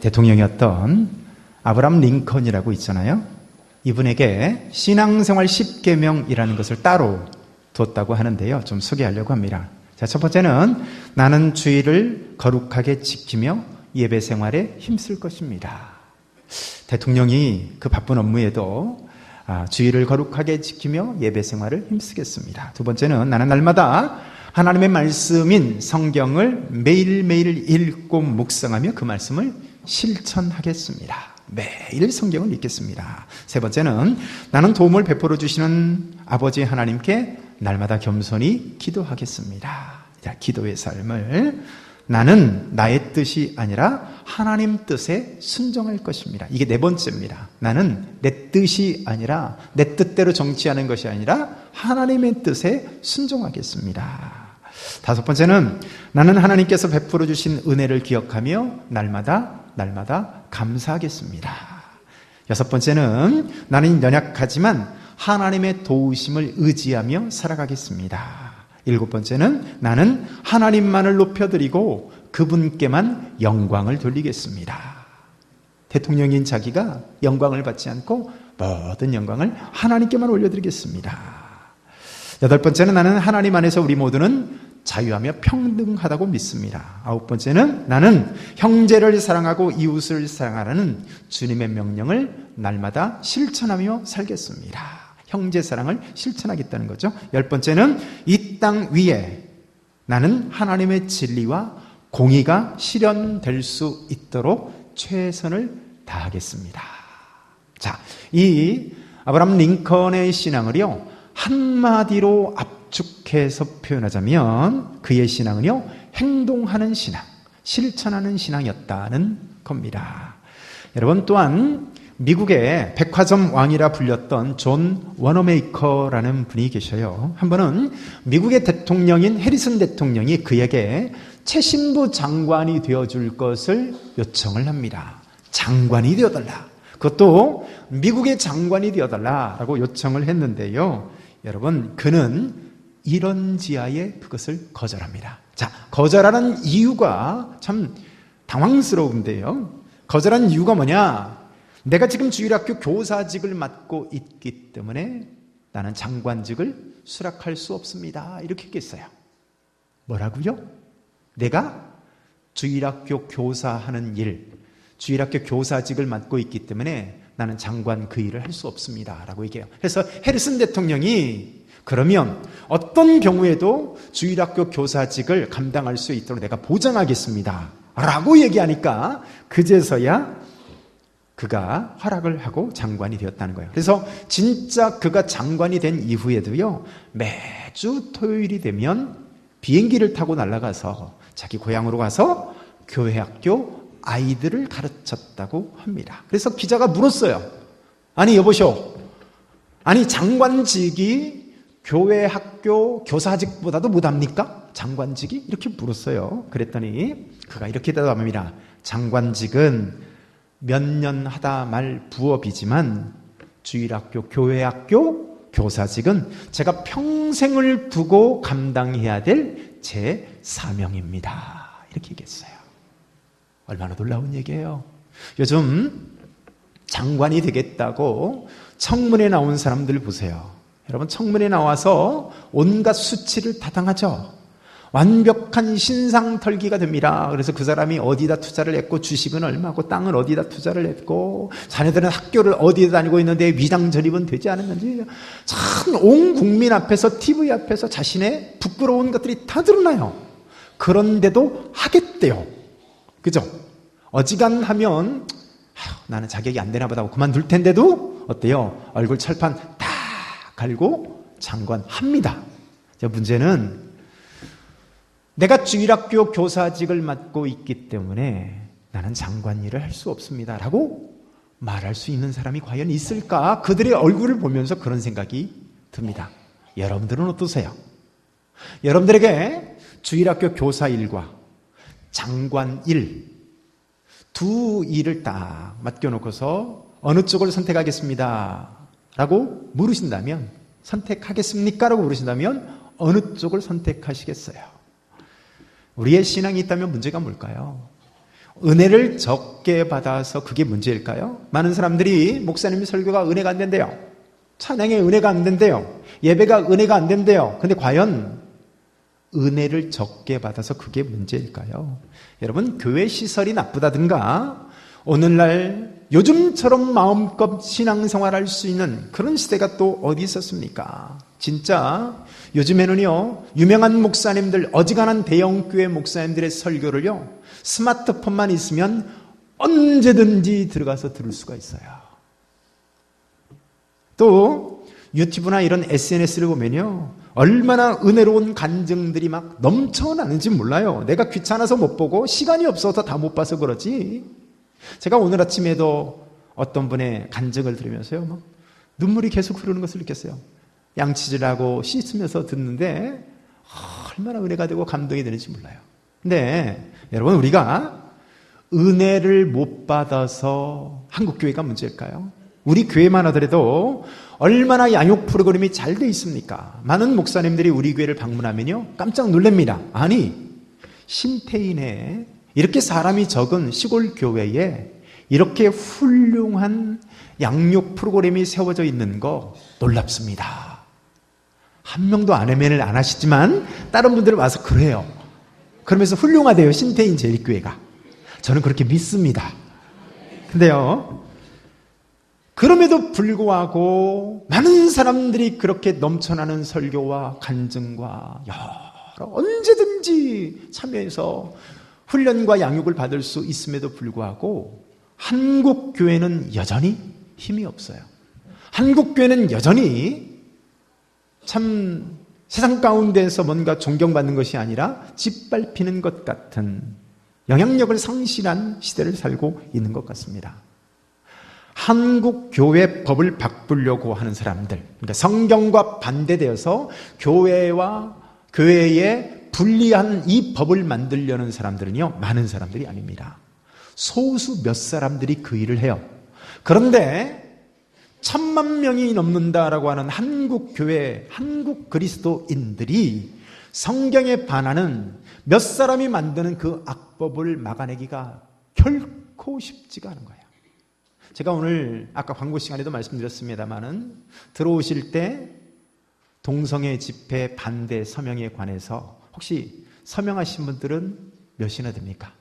대통령이었던 아브라함 링컨이라고 있잖아요. 이분에게 신앙생활 10계명이라는 것을 따로 뒀다고 하는데요. 좀 소개하려고 합니다. 자, 첫 번째는 나는 주의를 거룩하게 지키며 예배 생활에 힘쓸 것입니다. 대통령이 그 바쁜 업무에도 주의를 거룩하게 지키며 예배 생활을 힘쓰겠습니다. 두 번째는 나는 날마다 하나님의 말씀인 성경을 매일매일 읽고 묵상하며 그 말씀을 실천하겠습니다. 매일 성경을 읽겠습니다. 세 번째는 나는 도움을 베풀어 주시는 아버지 하나님께 날마다 겸손히 기도하겠습니다. 자, 기도의 삶을 나는 나의 뜻이 아니라 하나님 뜻에 순종할 것입니다. 이게 네 번째입니다. 나는 내 뜻이 아니라 내 뜻대로 정치하는 것이 아니라 하나님의 뜻에 순종하겠습니다. 다섯 번째는 나는 하나님께서 베풀어 주신 은혜를 기억하며 날마다 감사하겠습니다. 여섯 번째는 나는 연약하지만 하나님의 도우심을 의지하며 살아가겠습니다. 일곱 번째는 나는 하나님만을 높여드리고 그분께만 영광을 돌리겠습니다. 대통령인 자기가 영광을 받지 않고 모든 영광을 하나님께만 올려드리겠습니다. 여덟 번째는 나는 하나님 안에서 우리 모두는 자유하며 평등하다고 믿습니다. 아홉 번째는 나는 형제를 사랑하고 이웃을 사랑하라는 주님의 명령을 날마다 실천하며 살겠습니다. 형제 사랑을 실천하겠다는 거죠. 열 번째는 이 땅 위에 나는 하나님의 진리와 공의가 실현될 수 있도록 최선을 다하겠습니다. 자, 이 아브라함 링컨의 신앙을요, 한마디로 압축해서 표현하자면 그의 신앙은요, 행동하는 신앙, 실천하는 신앙이었다는 겁니다. 여러분, 또한 미국의 백화점 왕이라 불렸던 존 워너메이커라는 분이 계셔요. 한 번은 미국의 대통령인 해리슨 대통령이 그에게 최신부 장관이 되어줄 것을 요청을 합니다. 장관이 되어달라. 그것도 미국의 장관이 되어달라라고 요청을 했는데요. 여러분, 그는 이런지하에 그것을 거절합니다. 자, 거절하는 이유가 참 당황스러운데요. 거절한 이유가 뭐냐? 내가 지금 주일학교 교사직을 맡고 있기 때문에 나는 장관직을 수락할 수 없습니다. 이렇게 했겠어요. 뭐라고요? 내가 주일학교 교사하는 일, 주일학교 교사직을 맡고 있기 때문에 나는 장관 그 일을 할 수 없습니다. 라고 얘기해요. 그래서 해리슨 대통령이 그러면 어떤 경우에도 주일학교 교사직을 감당할 수 있도록 내가 보장하겠습니다. 라고 얘기하니까 그제서야 그가 허락을 하고 장관이 되었다는 거예요. 그래서 진짜 그가 장관이 된 이후에도요, 매주 토요일이 되면 비행기를 타고 날아가서 자기 고향으로 가서 교회 학교 아이들을 가르쳤다고 합니다. 그래서 기자가 물었어요. 아니 여보쇼, 아니 장관직이 교회 학교 교사직보다도 못합니까? 장관직이? 이렇게 물었어요. 그랬더니 그가 이렇게 대답합니다. 장관직은 몇 년 하다 말 부업이지만 주일학교, 교회학교, 교사직은 제가 평생을 두고 감당해야 될 제 사명입니다. 이렇게 얘기했어요. 얼마나 놀라운 얘기예요. 요즘 장관이 되겠다고 청문회 나온 사람들 보세요. 여러분, 청문회 나와서 온갖 수치를 타당하죠. 완벽한 신상털기가 됩니다. 그래서 그 사람이 어디다 투자를 했고 주식은 얼마고 땅을 어디다 투자를 했고 자네들은 학교를 어디에 다니고 있는데 위장 전입은 되지 않았는지 참 온 국민 앞에서 TV 앞에서 자신의 부끄러운 것들이 다 드러나요. 그런데도 하겠대요. 그죠? 어지간하면 나는 자격이 안 되나 보다 하고 그만둘 텐데도 어때요? 얼굴 철판 다 갈고 장관합니다. 문제는 내가 주일학교 교사직을 맡고 있기 때문에 나는 장관 일을 할 수 없습니다. 라고 말할 수 있는 사람이 과연 있을까? 그들의 얼굴을 보면서 그런 생각이 듭니다. 여러분들은 어떠세요? 여러분들에게 주일학교 교사 일과 장관 일, 두 일을 딱 맡겨놓고서 어느 쪽을 선택하겠습니다. 라고 물으신다면, 선택하겠습니까? 라고 물으신다면 어느 쪽을 선택하시겠어요? 우리의 신앙이 있다면 문제가 뭘까요? 은혜를 적게 받아서 그게 문제일까요? 많은 사람들이 목사님 설교가 은혜가 안 된대요. 찬양에 은혜가 안 된대요. 예배가 은혜가 안 된대요. 근데 과연 은혜를 적게 받아서 그게 문제일까요? 여러분, 교회 시설이 나쁘다든가 오늘날 요즘처럼 마음껏 신앙생활할 수 있는 그런 시대가 또 어디 있었습니까? 진짜 요즘에는요, 유명한 목사님들, 어지간한 대형교회 목사님들의 설교를요, 스마트폰만 있으면 언제든지 들어가서 들을 수가 있어요. 또 유튜브나 이런 SNS를 보면요, 얼마나 은혜로운 간증들이 막 넘쳐나는지 몰라요. 내가 귀찮아서 못 보고 시간이 없어서 다 못 봐서 그러지. 제가 오늘 아침에도 어떤 분의 간증을 들으면서요, 막 눈물이 계속 흐르는 것을 느꼈어요. 양치질하고 씻으면서 듣는데 얼마나 은혜가 되고 감동이 되는지 몰라요. 근데 여러분, 우리가 은혜를 못 받아서 한국교회가 문제일까요? 우리 교회만 하더라도 얼마나 양육 프로그램이 잘 돼 있습니까? 많은 목사님들이 우리 교회를 방문하면요, 깜짝 놀랍니다. 아니, 신태인에 이렇게 사람이 적은 시골 교회에 이렇게 훌륭한 양육 프로그램이 세워져 있는 거 놀랍습니다. 한 명도 아멘을 안 하시지만 다른 분들은 와서 그래요. 그러면서 훌륭하대요, 신태인 제일교회가. 저는 그렇게 믿습니다. 근데요, 그럼에도 불구하고 많은 사람들이 그렇게 넘쳐나는 설교와 간증과 여러 언제든지 참여해서 훈련과 양육을 받을 수 있음에도 불구하고 한국 교회는 여전히 힘이 없어요. 한국 교회는 여전히 참 세상 가운데에서 뭔가 존경받는 것이 아니라 짓밟히는 것 같은 영향력을 상실한 시대를 살고 있는 것 같습니다. 한국 교회 법을 바꾸려고 하는 사람들, 그러니까 성경과 반대되어서 교회에 불리한 이 법을 만들려는 사람들은요, 많은 사람들이 아닙니다. 소수 몇 사람들이 그 일을 해요. 그런데 1000만 명이 넘는다라고 하는 한국 교회, 한국 그리스도인들이 성경에 반하는 몇 사람이 만드는 그 악법을 막아내기가 결코 쉽지가 않은 거예요. 제가 오늘 아까 광고 시간에도 말씀드렸습니다마는 들어오실 때 동성애 집회 반대 서명에 관해서 혹시 서명하신 분들은 몇이나 됩니까?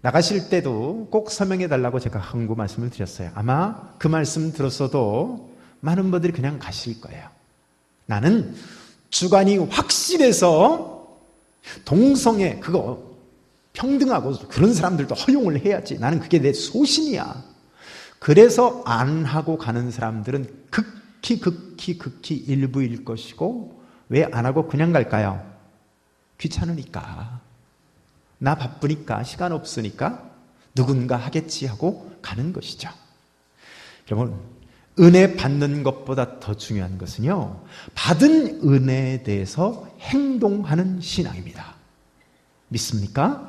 나가실 때도 꼭 서명해 달라고 제가 광고 말씀을 드렸어요. 아마 그 말씀 들었어도 많은 분들이 그냥 가실 거예요. 나는 주관이 확실해서 동성애 그거 평등하고 그런 사람들도 허용을 해야지. 나는 그게 내 소신이야. 그래서 안 하고 가는 사람들은 극히 일부일 것이고, 왜 안 하고 그냥 갈까요? 귀찮으니까, 나 바쁘니까, 시간 없으니까 누군가 하겠지 하고 가는 것이죠. 여러분, 은혜 받는 것보다 더 중요한 것은요, 받은 은혜에 대해서 행동하는 신앙입니다. 믿습니까?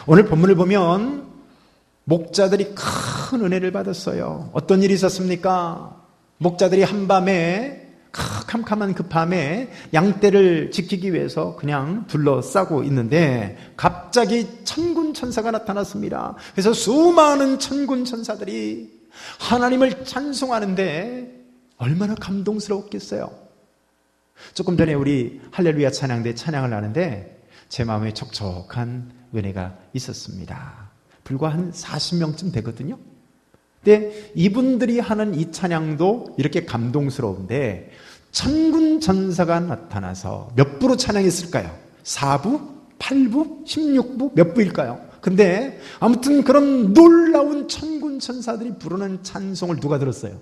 오늘 본문을 보면 목자들이 큰 은혜를 받았어요. 어떤 일이 있었습니까? 목자들이 한밤에, 캄캄한 그 밤에 양떼를 지키기 위해서 그냥 둘러싸고 있는데 갑자기 천군 천사가 나타났습니다. 그래서 수많은 천군 천사들이 하나님을 찬송하는데 얼마나 감동스러웠겠어요. 조금 전에 우리 할렐루야 찬양대 찬양을 하는데 제 마음에 촉촉한 은혜가 있었습니다. 불과 한 40명쯤 되거든요. 근데 이분들이 하는 이 찬양도 이렇게 감동스러운데 천군 천사가 나타나서 몇 부로 찬양했을까요? 4부? 8부? 16부? 몇 부일까요? 근데 아무튼 그런 놀라운 천군 천사들이 부르는 찬송을 누가 들었어요?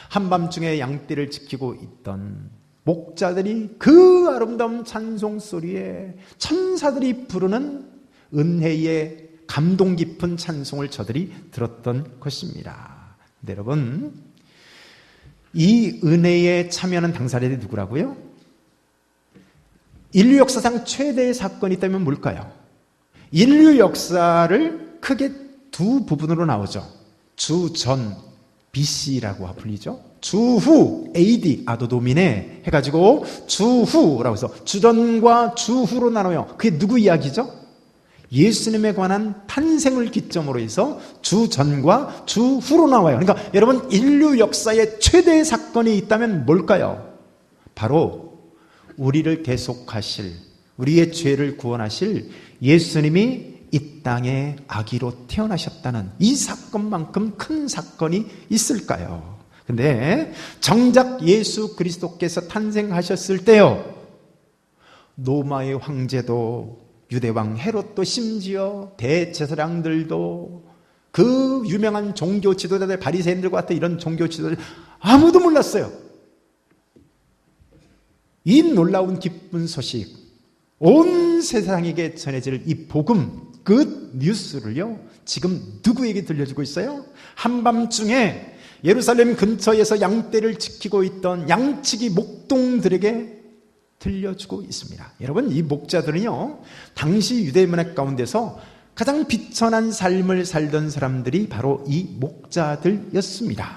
한밤중에 양떼를 지키고 있던 목자들이 그 아름다운 찬송 소리에 천사들이 부르는 은혜의 감동 깊은 찬송을 저들이 들었던 것입니다. 근데 여러분, 이 은혜에 참여하는 당사자들이 누구라고요? 인류 역사상 최대의 사건이 있다면 뭘까요? 인류 역사를 크게 두 부분으로 나오죠. 주전, BC라고 불리죠. 주후, AD, 아도도미네 해가지고 주후라고 해서 주전과 주후로 나눠요. 그게 누구 이야기죠? 예수님에 관한 탄생을 기점으로 해서 주 전과 주 후로 나와요. 그러니까 여러분, 인류 역사의 최대의 사건이 있다면 뭘까요? 바로 우리를 대속하실, 우리의 죄를 구원하실 예수님이 이 땅에 아기로 태어나셨다는 이 사건만큼 큰 사건이 있을까요? 근데 정작 예수 그리스도께서 탄생하셨을 때요, 로마의 황제도, 유대왕 헤롯도, 심지어 대제사장들도, 그 유명한 종교 지도자들, 바리새인들과 같은 이런 종교 지도자들 아무도 몰랐어요. 이 놀라운 기쁜 소식, 온 세상에게 전해질 이 복음, 그 뉴스를요, 지금 누구에게 들려주고 있어요? 한밤중에 예루살렘 근처에서 양떼를 지키고 있던 양치기 목동들에게 들려주고 있습니다. 여러분, 이 목자들은요, 당시 유대 문화 가운데서 가장 비천한 삶을 살던 사람들이 바로 이 목자들이었습니다.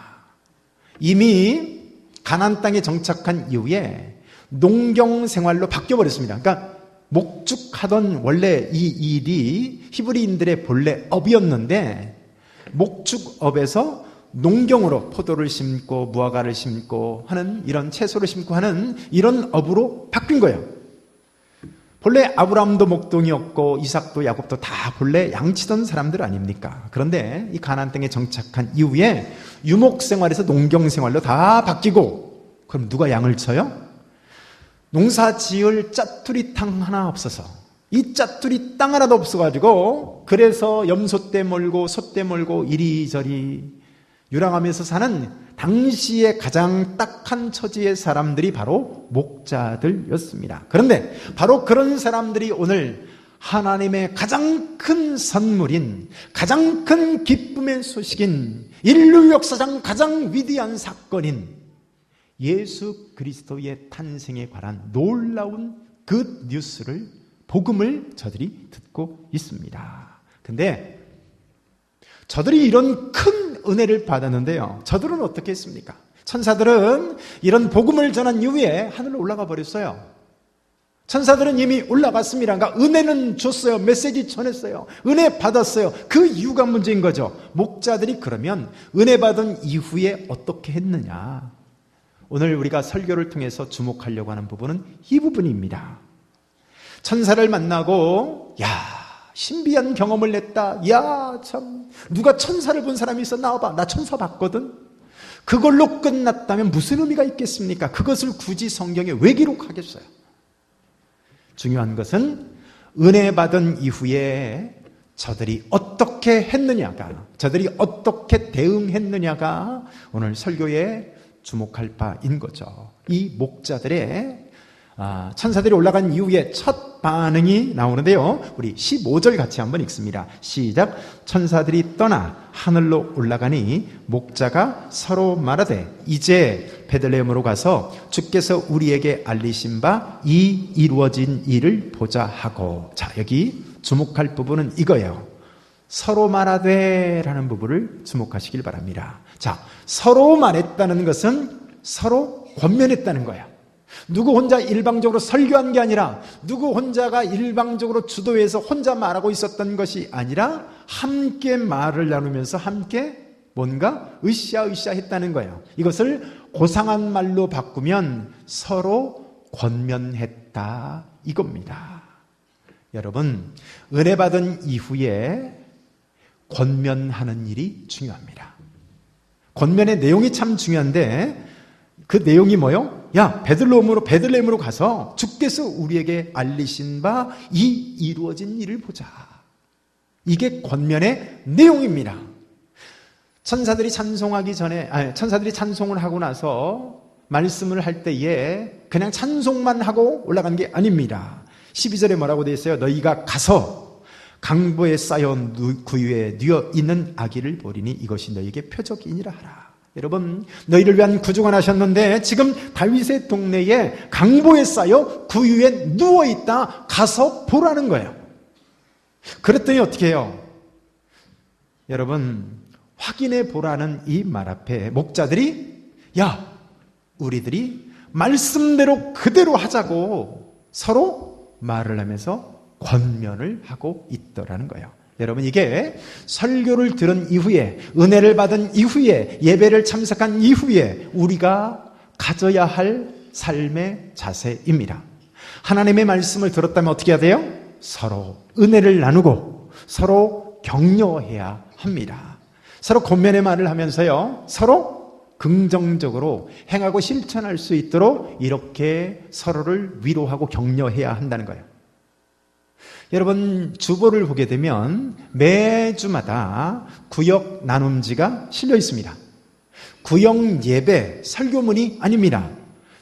이미 가나안 땅에 정착한 이후에 농경 생활로 바뀌어버렸습니다. 그러니까 목축하던 원래 이 일이 히브리인들의 본래 업이었는데, 목축업에서 농경으로 포도를 심고 무화과를 심고 하는, 이런 채소를 심고 하는 이런 업으로 바뀐 거예요. 본래 아브라함도 목동이었고 이삭도 야곱도 다 본래 양치던 사람들 아닙니까? 그런데 이 가나안 땅에 정착한 이후에 유목 생활에서 농경 생활로 다 바뀌고, 그럼 누가 양을 쳐요? 농사 지을 짜투리 땅 하나 없어서, 이 짜투리 땅 하나도 없어가지고, 그래서 염소떼 몰고 소떼 몰고 이리저리 유랑하면서 사는 당시의 가장 딱한 처지의 사람들이 바로 목자들이었습니다. 그런데 바로 그런 사람들이 오늘 하나님의 가장 큰 선물인, 가장 큰 기쁨의 소식인, 인류 역사상 가장 위대한 사건인 예수 그리스도의 탄생에 관한 놀라운 그 뉴스를, 복음을 저들이 듣고 있습니다. 근데 저들이 이런 큰 은혜를 받았는데요, 저들은 어떻게 했습니까? 천사들은 이런 복음을 전한 이후에 하늘로 올라가 버렸어요. 천사들은 이미 올라갔습니다. 그러니까 은혜는 줬어요. 메시지 전했어요. 은혜 받았어요. 그 이유가 문제인 거죠. 목자들이 그러면 은혜 받은 이후에 어떻게 했느냐? 오늘 우리가 설교를 통해서 주목하려고 하는 부분은 이 부분입니다. 천사를 만나고, 야, 신비한 경험을 했다. 야, 참, 누가 천사를 본 사람이 있어? 나와봐. 나 천사 봤거든. 그걸로 끝났다면 무슨 의미가 있겠습니까? 그것을 굳이 성경에 왜 기록하겠어요? 중요한 것은 은혜 받은 이후에 저들이 어떻게 했느냐가, 저들이 어떻게 대응했느냐가 오늘 설교에 주목할 바인 거죠. 이 목자들의 천사들이 올라간 이후에 첫 반응이 나오는데요, 우리 15절 같이 한번 읽습니다. 시작. 천사들이 떠나 하늘로 올라가니 목자가 서로 말하되 이제 베들레헴으로 가서 주께서 우리에게 알리신 바 이 이루어진 일을 보자 하고. 자, 여기 주목할 부분은 이거예요. 서로 말하되 라는 부분을 주목하시길 바랍니다. 자, 서로 말했다는 것은 서로 권면했다는 거야. 누구 혼자 일방적으로 설교한 게 아니라, 누구 혼자가 일방적으로 주도해서 혼자 말하고 있었던 것이 아니라 함께 말을 나누면서 함께 뭔가 으쌰으쌰 했다는 거예요. 이것을 고상한 말로 바꾸면 서로 권면했다 이겁니다. 여러분, 은혜 받은 이후에 권면하는 일이 중요합니다. 권면의 내용이 참 중요한데, 그 내용이 뭐요? 야, 베들레헴으로 가서 주께서 우리에게 알리신 바 이 이루어진 일을 보자. 이게 권면의 내용입니다. 천사들이 찬송을 하고 나서 말씀을 할 때에 그냥 찬송만 하고 올라간 게 아닙니다. 12절에 뭐라고 되어 있어요? 너희가 가서 강보에 쌓여 구유에 뉘어 있는 아기를 보리니 이것이 너희에게 표적이니라 하라. 여러분, 너희를 위한 구주가 나셨는데 지금 다윗의 동네에 강보에 쌓여 구유에 누워있다. 가서 보라는 거예요. 그랬더니 어떻게 해요? 여러분, 확인해 보라는 이 말 앞에 목자들이, 야, 우리들이 말씀대로 그대로 하자고 서로 말을 하면서 권면을 하고 있더라는 거예요. 여러분, 이게 설교를 들은 이후에, 은혜를 받은 이후에, 예배를 참석한 이후에 우리가 가져야 할 삶의 자세입니다. 하나님의 말씀을 들었다면 어떻게 해야 돼요? 서로 은혜를 나누고 서로 격려해야 합니다. 서로 권면의 말을 하면서요, 서로 긍정적으로 행하고 실천할 수 있도록 이렇게 서로를 위로하고 격려해야 한다는 거예요. 여러분, 주보를 보게 되면 매주마다 구역 나눔지가 실려 있습니다. 구역 예배 설교문이 아닙니다.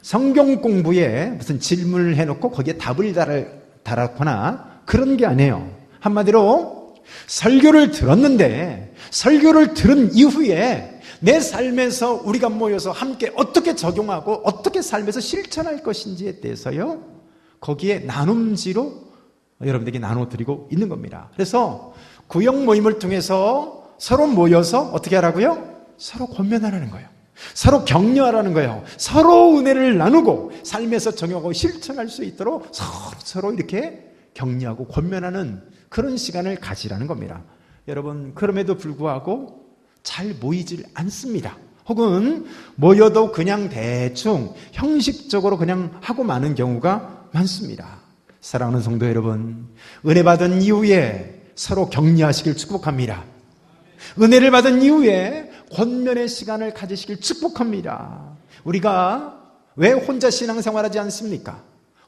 성경 공부에 무슨 질문을 해놓고 거기에 답을 달았거나 그런 게 아니에요. 한마디로 설교를 들었는데 설교를 들은 이후에 내 삶에서 우리가 모여서 함께 어떻게 적용하고 어떻게 삶에서 실천할 것인지에 대해서요, 거기에 나눔지로 여러분들에게 나눠드리고 있는 겁니다. 그래서 구역 모임을 통해서 서로 모여서 어떻게 하라고요? 서로 권면하라는 거예요. 서로 격려하라는 거예요. 서로 은혜를 나누고 삶에서 적용하고 실천할 수 있도록 서로 이렇게 격려하고 권면하는 그런 시간을 가지라는 겁니다. 여러분, 그럼에도 불구하고 잘 모이질 않습니다. 혹은 모여도 그냥 대충 형식적으로 그냥 하고 마는 경우가 많습니다. 사랑하는 성도 여러분, 은혜 받은 이후에 서로 격려하시길 축복합니다. 은혜를 받은 이후에 권면의 시간을 가지시길 축복합니다. 우리가 왜 혼자 신앙생활하지 않습니까?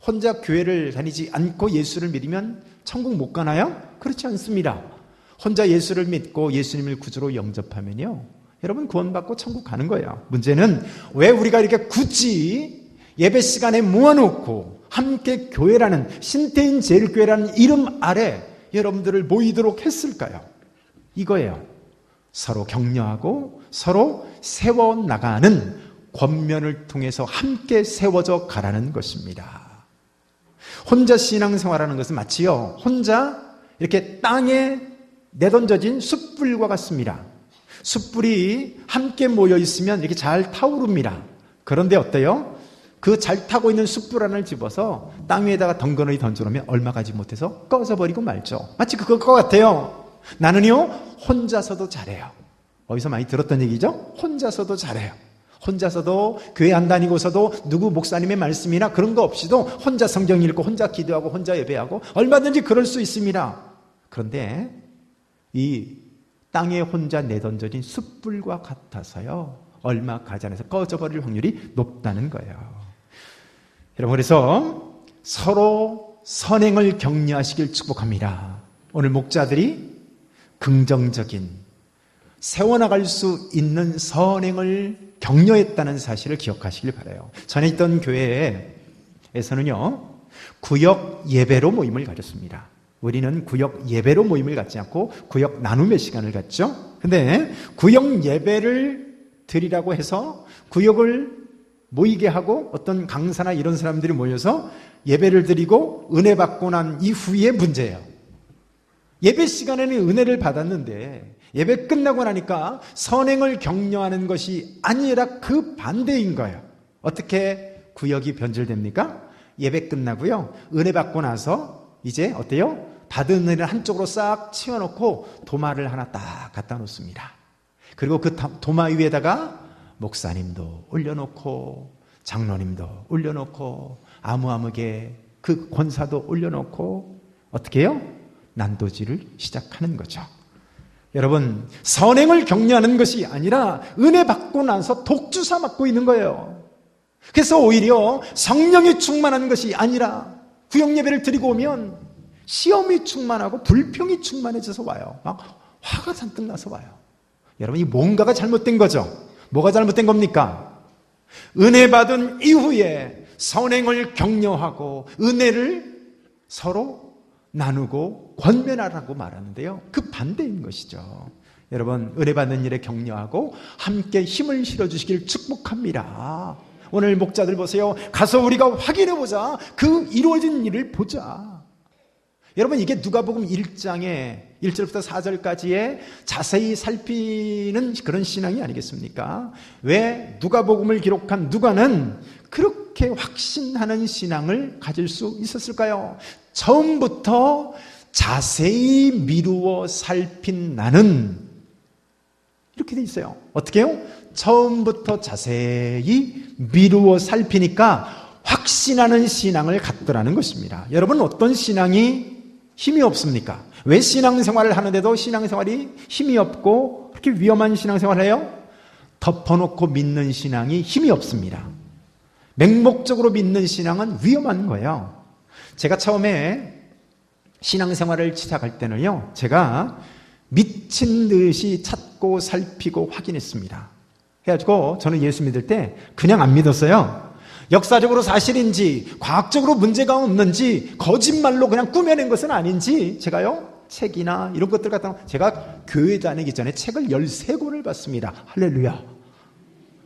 혼자 교회를 다니지 않고 예수를 믿으면 천국 못 가나요? 그렇지 않습니다. 혼자 예수를 믿고 예수님을 구주로 영접하면요, 여러분 구원받고 천국 가는 거예요. 문제는 왜 우리가 이렇게 굳이 예배 시간에 모아놓고 함께 교회라는, 신태인 제일교회라는 이름 아래 여러분들을 모이도록 했을까요? 이거예요. 서로 격려하고 서로 세워나가는 권면을 통해서 함께 세워져 가라는 것입니다. 혼자 신앙생활하는 것은 마치요, 혼자 이렇게 땅에 내던져진 숯불과 같습니다. 숯불이 함께 모여 있으면 이렇게 잘 타오릅니다. 그런데 어때요? 그 잘 타고 있는 숯불 하나를 집어서 땅 위에다가 덩그러니 던져놓으면 얼마 가지 못해서 꺼져버리고 말죠. 마치 그것 같아요. 나는요, 혼자서도 잘해요. 어디서 많이 들었던 얘기죠? 혼자서도 잘해요. 혼자서도 교회 안 다니고서도 누구 목사님의 말씀이나 그런 거 없이도 혼자 성경 읽고 혼자 기도하고 혼자 예배하고 얼마든지 그럴 수 있습니다. 그런데 이 땅에 혼자 내던져진 숯불과 같아서요, 얼마 가지 않아서 꺼져버릴 확률이 높다는 거예요. 여러분, 그래서 서로 선행을 격려하시길 축복합니다. 오늘 목자들이 긍정적인, 세워나갈 수 있는 선행을 격려했다는 사실을 기억하시길 바라요. 전에 있던 교회에서는요, 구역 예배로 모임을 가졌습니다. 우리는 구역 예배로 모임을 갖지 않고 구역 나눔의 시간을 갖죠. 근데 구역 예배를 드리라고 해서 구역을 모이게 하고 어떤 강사나 이런 사람들이 모여서 예배를 드리고 은혜 받고 난 이후의 문제예요. 예배 시간에는 은혜를 받았는데 예배 끝나고 나니까 선행을 격려하는 것이 아니라 그 반대인 거예요. 어떻게 구역이 변질됩니까? 예배 끝나고요, 은혜 받고 나서 이제 어때요? 받은 은혜를 한쪽으로 싹 치워놓고 도마를 하나 딱 갖다 놓습니다. 그리고 그 도마 위에다가 목사님도 올려놓고 장로님도 올려놓고 아무개 그 권사도 올려놓고 어떻게 해요? 난도질을 시작하는 거죠. 여러분, 선행을 격려하는 것이 아니라 은혜 받고 나서 독주사 맞고 있는 거예요. 그래서 오히려 성령이 충만한 것이 아니라 구역 예배를 드리고 오면 시험이 충만하고 불평이 충만해져서 와요. 막 화가 잔뜩 나서 와요. 여러분, 이 뭔가가 잘못된 거죠. 뭐가 잘못된 겁니까? 은혜 받은 이후에 선행을 격려하고 은혜를 서로 나누고 권면하라고 말하는데요, 그 반대인 것이죠. 여러분, 은혜 받는 일에 격려하고 함께 힘을 실어주시길 축복합니다. 오늘 목자들 보세요. 가서 우리가 확인해보자. 그 이루어진 일을 보자. 여러분, 이게 누가복음 1장에 1절부터 4절까지의 자세히 살피는 그런 신앙이 아니겠습니까? 왜 누가복음을 기록한 누가는 그렇게 확신하는 신앙을 가질 수 있었을까요? 처음부터 자세히 미루어 살핀 나는 이렇게 돼 있어요. 어떻게 해요? 처음부터 자세히 미루어 살피니까 확신하는 신앙을 갖더라는 것입니다. 여러분, 어떤 신앙이 힘이 없습니까? 왜 신앙생활을 하는데도 신앙생활이 힘이 없고 그렇게 위험한 신앙생활을 해요? 덮어놓고 믿는 신앙이 힘이 없습니다. 맹목적으로 믿는 신앙은 위험한 거예요. 제가 처음에 신앙생활을 시작할 때는요, 제가 미친 듯이 찾고 살피고 확인했습니다. 해가지고 저는 예수 믿을 때 그냥 안 믿었어요. 역사적으로 사실인지 과학적으로 문제가 없는지 거짓말로 그냥 꾸며낸 것은 아닌지 제가요, 책이나 이런 것들 갖다 제가 교회 다니기 전에 책을 13권을 봤습니다. 할렐루야.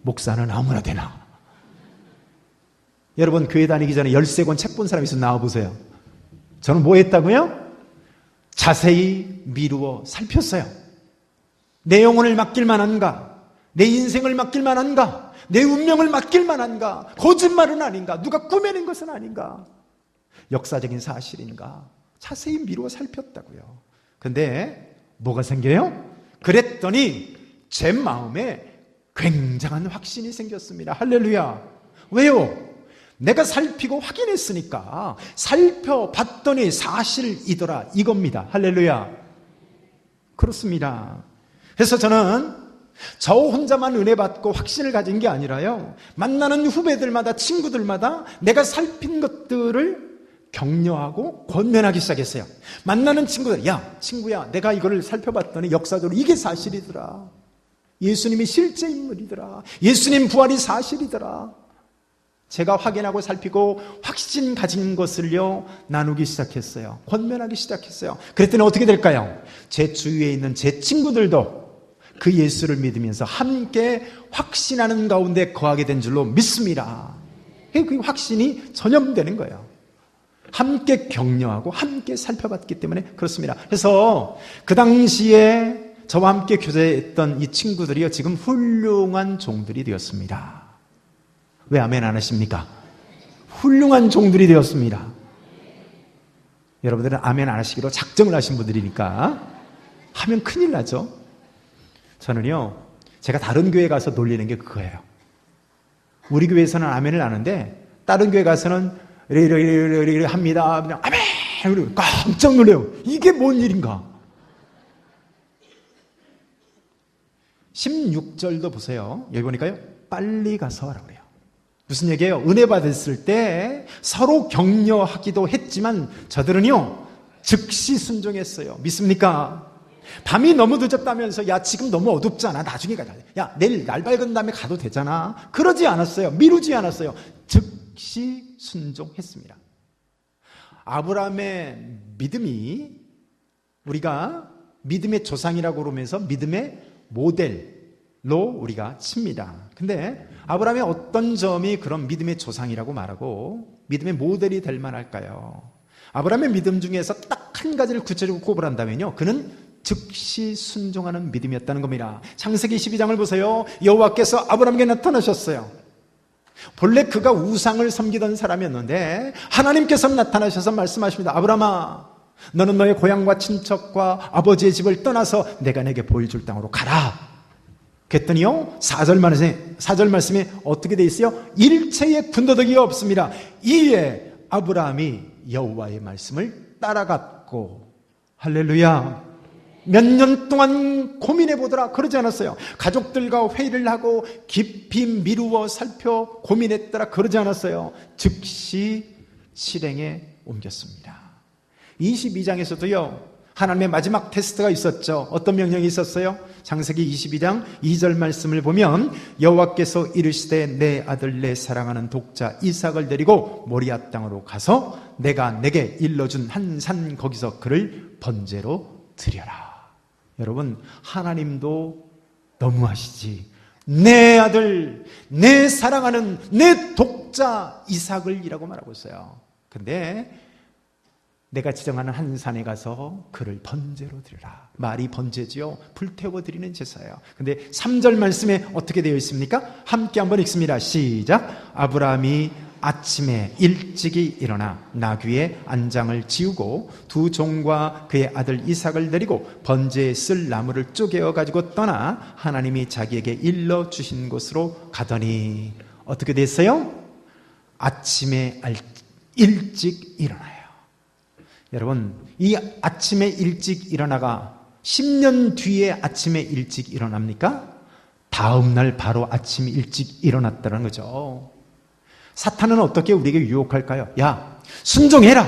목사는 아무나 되나? 여러분, 교회 다니기 전에 13권 책 본 사람 있으면 나와보세요. 저는 뭐 했다고요? 자세히 미루어 살폈어요. 내 영혼을 맡길 만한가? 내 인생을 맡길 만한가? 내 운명을 맡길 만한가? 거짓말은 아닌가? 누가 꾸며낸 것은 아닌가? 역사적인 사실인가? 자세히 미루어 살폈다고요. 근데 뭐가 생겨요? 그랬더니 제 마음에 굉장한 확신이 생겼습니다. 할렐루야. 왜요? 내가 살피고 확인했으니까. 살펴봤더니 사실이더라 이겁니다. 할렐루야. 그렇습니다. 그래서 저는 저 혼자만 은혜 받고 확신을 가진 게 아니라요, 만나는 후배들마다, 친구들마다 내가 살핀 것들을 격려하고 권면하기 시작했어요. 만나는 친구들, 야 친구야, 내가 이거를 살펴봤더니 역사적으로 이게 사실이더라. 예수님이 실제 인물이더라. 예수님 부활이 사실이더라. 제가 확인하고 살피고 확신 가진 것을요 나누기 시작했어요. 권면하기 시작했어요. 그랬더니 어떻게 될까요? 제 주위에 있는 제 친구들도 그 예수를 믿으면서 함께 확신하는 가운데 거하게 된 줄로 믿습니다. 그 확신이 전염되는 거예요. 함께 격려하고 함께 살펴봤기 때문에 그렇습니다. 그래서 그 당시에 저와 함께 교제했던 이 친구들이요, 지금 훌륭한 종들이 되었습니다. 왜 아멘 안 하십니까? 훌륭한 종들이 되었습니다. 여러분들은 아멘 안 하시기로 작정을 하신 분들이니까 하면 큰일 나죠. 저는요, 제가 다른 교회 가서 놀리는 게 그거예요. 우리 교회에서는 아멘을 안 하는데 다른 교회 가서는 이래 합니다. 그냥 아멘! 그리고 깜짝 놀래요. 이게 뭔 일인가? 16절도 보세요. 여기 보니까요, 빨리 가서 하라고 그래요. 무슨 얘기예요? 은혜 받았을 때 서로 격려하기도 했지만 저들은요 즉시 순종했어요. 믿습니까? 밤이 너무 늦었다면서 야 지금 너무 어둡잖아, 나중에 가자, 야 내일 날 밝은 다음에 가도 되잖아, 그러지 않았어요. 미루지 않았어요. 즉시 순종했습니다. 아브라함의 믿음이 우리가 믿음의 조상이라고 그러면서 믿음의 모델로 우리가 칩니다. 근데 아브라함의 어떤 점이 그런 믿음의 조상이라고 말하고 믿음의 모델이 될 만할까요? 아브라함의 믿음 중에서 딱 한 가지를 구체적으로 꼽으란다면요, 그는 즉시 순종하는 믿음이었다는 겁니다. 창세기 12장을 보세요. 여호와께서 아브라함에게 나타나셨어요. 본래 그가 우상을 섬기던 사람이었는데 하나님께서 나타나셔서 말씀하십니다. 아브라함아, 너는 너의 고향과 친척과 아버지의 집을 떠나서 내가 내게 보여줄 땅으로 가라. 그랬더니요, 4절 말씀에 어떻게 돼 있어요? 일체의 군더더기가 없습니다. 이에 아브라함이 여호와의 말씀을 따라갔고, 할렐루야. 몇 년 동안 고민해 보더라 그러지 않았어요. 가족들과 회의를 하고 깊이 미루어 살펴 고민했더라 그러지 않았어요. 즉시 실행에 옮겼습니다. 22장에서도요 하나님의 마지막 테스트가 있었죠. 어떤 명령이 있었어요? 창세기 22장 2절 말씀을 보면 여호와께서 이르시되 내 아들 내 사랑하는 독자 이삭을 데리고 모리아 땅으로 가서 내가 내게 일러준 한 산 거기서 그를 번제로 드려라. 여러분, 하나님도 너무하시지. 내 아들, 내 사랑하는 내 독자 이삭을 이라고 말하고 있어요. 근데 내가 지정하는 한 산에 가서 그를 번제로 드리라. 말이 번제지요. 불태워 드리는 제사예요. 근데 3절 말씀에 어떻게 되어 있습니까? 함께 한번 읽습니다. 시작. 아브라함이 아침에 일찍이 일어나 나귀의 안장을 지우고 두 종과 그의 아들 이삭을 데리고 번제에 쓸 나무를 쪼개어 가지고 떠나 하나님이 자기에게 일러 주신 곳으로 가더니 어떻게 됐어요? 아침에 일찍 일어나요. 여러분, 이 아침에 일찍 일어나가 10년 뒤에 아침에 일찍 일어납니까? 다음 날 바로 아침 일찍 일어났다는 거죠. 사탄은 어떻게 우리에게 유혹할까요? 야, 순종해라.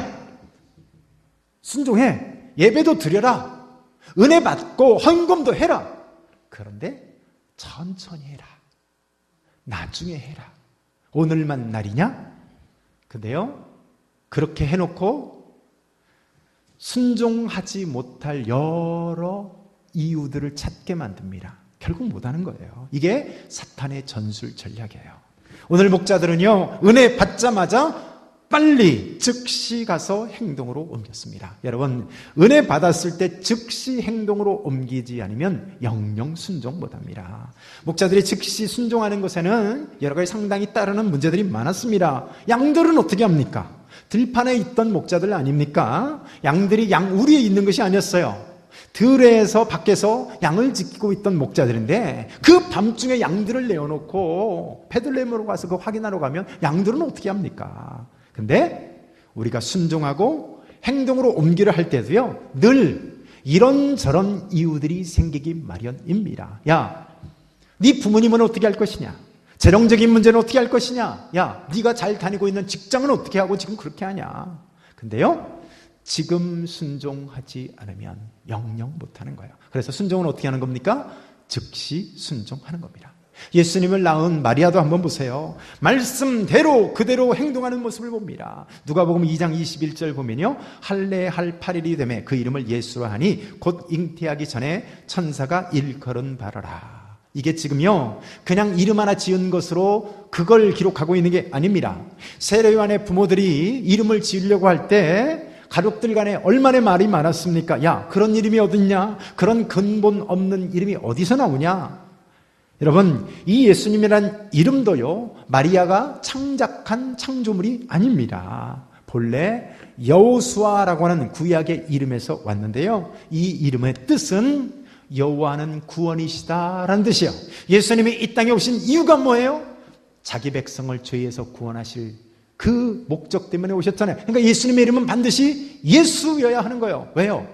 순종해. 예배도 드려라. 은혜 받고 헌금도 해라. 그런데 천천히 해라. 나중에 해라. 오늘만 날이냐? 근데요, 그렇게 해놓고 순종하지 못할 여러 이유들을 찾게 만듭니다. 결국 못하는 거예요. 이게 사탄의 전술 전략이에요. 오늘 목자들은요, 은혜 받자마자 빨리 즉시 가서 행동으로 옮겼습니다. 여러분, 은혜 받았을 때 즉시 행동으로 옮기지 않으면 영영 순종 못합니다. 목자들이 즉시 순종하는 것에는 여러 가지 상당히 따르는 문제들이 많았습니다. 양들은 어떻게 합니까? 들판에 있던 목자들 아닙니까? 양들이 우리에 있는 것이 아니었어요. 들에서 밖에서 양을 지키고 있던 목자들인데 그 밤중에 양들을 내어놓고 베들레헴으로 가서 그 확인하러 가면 양들은 어떻게 합니까? 근데 우리가 순종하고 행동으로 옮기려 할 때도요, 늘 이런저런 이유들이 생기기 마련입니다. 야, 네 부모님은 어떻게 할 것이냐? 재정적인 문제는 어떻게 할 것이냐? 야, 네가 잘 다니고 있는 직장은 어떻게 하고 지금 그렇게 하냐? 근데요, 지금 순종하지 않으면 영영 못하는 거예요. 그래서 순종은 어떻게 하는 겁니까? 즉시 순종하는 겁니다. 예수님을 낳은 마리아도 한번 보세요. 말씀대로 그대로 행동하는 모습을 봅니다. 누가복음 2장 21절 보면요, 할례할 8일이 되매 그 이름을 예수로 하니 곧 잉태하기 전에 천사가 일컬은 바라라. 이게 지금요, 그냥 이름 하나 지은 것으로 그걸 기록하고 있는 게 아닙니다. 세례요한의 부모들이 이름을 지으려고 할 때 가족들 간에 얼마나 말이 많았습니까? 야, 그런 이름이 어딨냐? 그런 근본 없는 이름이 어디서 나오냐? 여러분, 이 예수님이란 이름도요, 마리아가 창작한 창조물이 아닙니다. 본래 여호수아라고 하는 구약의 이름에서 왔는데요, 이 이름의 뜻은 여호와는 구원이시다라는 뜻이에요. 예수님이 이 땅에 오신 이유가 뭐예요? 자기 백성을 죄에서 구원하실 그 목적 때문에 오셨잖아요. 그러니까 예수님의 이름은 반드시 예수여야 하는 거예요. 왜요?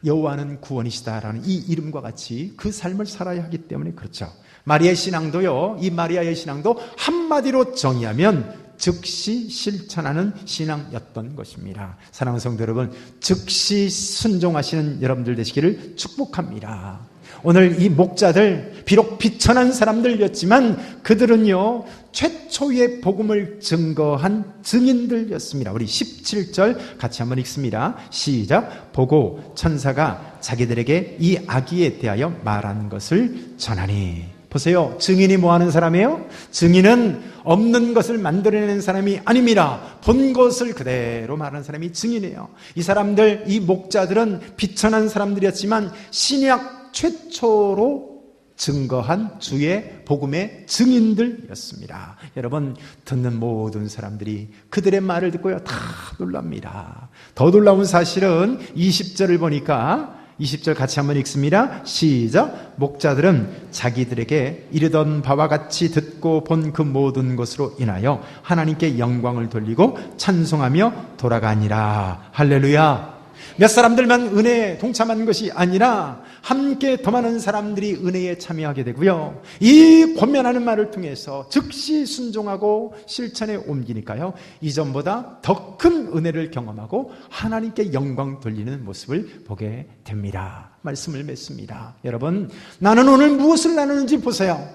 여호와는 구원이시다라는 이 이름과 같이 그 삶을 살아야 하기 때문에 그렇죠. 마리아의 신앙도요, 이 마리아의 신앙도 한마디로 정의하면 즉시 실천하는 신앙이었던 것입니다. 사랑하는 성도 여러분, 즉시 순종하시는 여러분들 되시기를 축복합니다. 오늘 이 목자들, 비록 비천한 사람들이었지만 그들은요, 최초의 복음을 증거한 증인들이었습니다. 우리 17절 같이 한번 읽습니다. 시작. 보고 천사가 자기들에게 이 아기에 대하여 말한 것을 전하니. 보세요. 증인이 뭐 하는 사람이에요? 증인은 없는 것을 만들어내는 사람이 아닙니다. 본 것을 그대로 말하는 사람이 증인이에요. 이 사람들, 이 목자들은 비천한 사람들이었지만 신약 최초로 증거한 주의 복음의 증인들이었습니다. 여러분, 듣는 모든 사람들이 그들의 말을 듣고요, 다 놀랍니다. 더 놀라운 사실은 20절을 보니까 20절 같이 한번 읽습니다. 시작. 목자들은 자기들에게 이르던 바와 같이 듣고 본 그 모든 것으로 인하여 하나님께 영광을 돌리고 찬송하며 돌아가니라. 할렐루야. 몇 사람들만 은혜에 동참하는 것이 아니라 함께 더 많은 사람들이 은혜에 참여하게 되고요, 이 권면하는 말을 통해서 즉시 순종하고 실천에 옮기니까요, 이전보다 더 큰 은혜를 경험하고 하나님께 영광 돌리는 모습을 보게 됩니다. 말씀을 맺습니다. 여러분, 나는 오늘 무엇을 나누는지 보세요.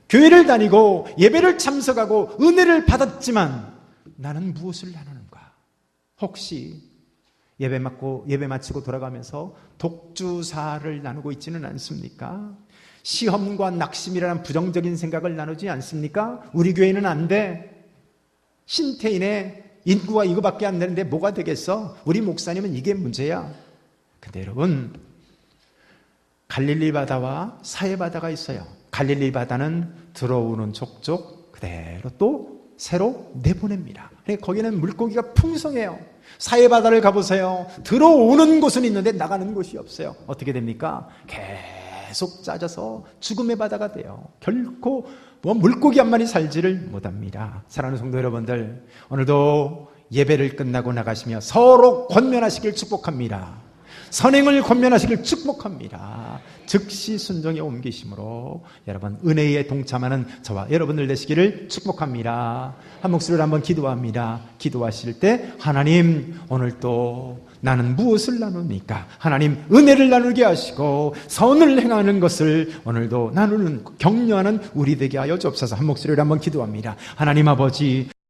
교회를 다니고 예배를 참석하고 은혜를 받았지만 나는 무엇을 나누는가? 혹시 예배 마치고 돌아가면서 독주사를 나누고 있지는 않습니까? 시험과 낙심이라는 부정적인 생각을 나누지 않습니까? 우리 교회는 안 돼. 신태인의 인구가 이거밖에 안 되는데 뭐가 되겠어? 우리 목사님은 이게 문제야. 근데 여러분, 갈릴리 바다와 사해 바다가 있어요. 갈릴리 바다는 들어오는 족족, 그대로 또 새로 내보냅니다. 거기는 물고기가 풍성해요. 사해바다를 가보세요. 들어오는 곳은 있는데 나가는 곳이 없어요. 어떻게 됩니까? 계속 짜져서 죽음의 바다가 돼요. 결코 물고기 한 마리 살지를 못합니다. 사랑하는 성도 여러분들, 오늘도 예배를 끝나고 나가시며 서로 권면하시길 축복합니다. 선행을 권면하시길 축복합니다. 즉시 순종에 옮기심으로 여러분 은혜에 동참하는 저와 여러분들 되시기를 축복합니다. 한 목소리로 한번 기도합니다. 기도하실 때 하나님, 오늘 또 나는 무엇을 나눕니까? 하나님, 은혜를 나누게 하시고 선을 행하는 것을 오늘도 나누는 격려하는 우리 되게 하여 주옵소서. 한 목소리로 한번 기도합니다. 하나님 아버지,